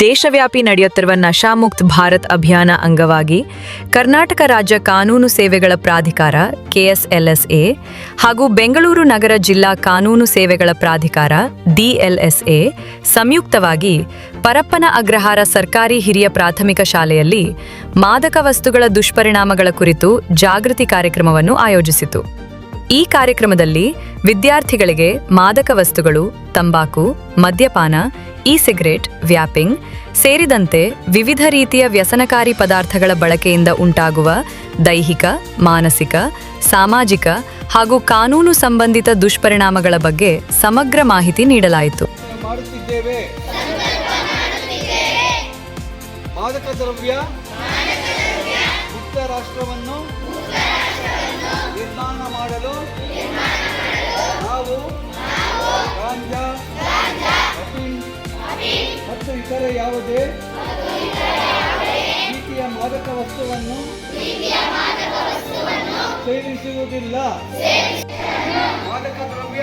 ದೇಶವ್ಯಾಪಿ ನಡೆಯುತ್ತಿರುವ ನಶಾಮುಕ್ತ ಭಾರತ್ ಅಭಿಯಾನ ಅಂಗವಾಗಿ ಕರ್ನಾಟಕ ರಾಜ್ಯ ಕಾನೂನು ಸೇವೆಗಳ ಪ್ರಾಧಿಕಾರ KSLSA ಹಾಗೂ ಬೆಂಗಳೂರು ನಗರ ಜಿಲ್ಲಾ ಕಾನೂನು ಸೇವೆಗಳ ಪ್ರಾಧಿಕಾರ DLSA ಸಂಯುಕ್ತವಾಗಿ ಪರಪ್ಪನ ಅಗ್ರಹಾರ ಸರ್ಕಾರಿ ಹಿರಿಯ ಪ್ರಾಥಮಿಕ ಶಾಲೆಯಲ್ಲಿ ಮಾದಕ ವಸ್ತುಗಳ ದುಷ್ಪರಿಣಾಮಗಳ ಕುರಿತು ಜಾಗೃತಿ ಕಾರ್ಯಕ್ರಮವನ್ನು ಆಯೋಜಿಸಿತು. ಈ ಕಾರ್ಯಕ್ರಮದಲ್ಲಿ ವಿದ್ಯಾರ್ಥಿಗಳಿಗೆ ಮಾದಕ ವಸ್ತುಗಳು, ತಂಬಾಕು, ಮದ್ಯಪಾನ, ಇ-ಸಿಗರೇಟ್, ವ್ಯಾಪಿಂಗ್ ಸೇರಿದಂತೆ ವಿವಿಧ ರೀತಿಯ ವ್ಯಸನಕಾರಿ ಪದಾರ್ಥಗಳ ಬಳಕೆಯಿಂದ ಉಂಟಾಗುವ ದೈಹಿಕ, ಮಾನಸಿಕ, ಸಾಮಾಜಿಕ ಹಾಗೂ ಕಾನೂನು ಸಂಬಂಧಿತ ದುಷ್ಪರಿಣಾಮಗಳ ಬಗ್ಗೆ ಸಮಗ್ರ ಮಾಹಿತಿ ನೀಡಲಾಯಿತು. ಮಾದಕ ದ್ರವ್ಯ ಮುಕ್ತ ರಾಷ್ಟ್ರವನ್ನು ನಿರ್ಮಾಣ ಮಾಡಲು ನಾವು ಗಾಂಜಾ, ಅಫೀಮ್ ಮತ್ತು ಇತರ ಯಾವುದೇ ರೀತಿಯ ಮಾದಕ ವಸ್ತುವನ್ನು ಸೇವಿಸುವುದಿಲ್ಲ. ಮಾದಕ ದ್ರವ್ಯ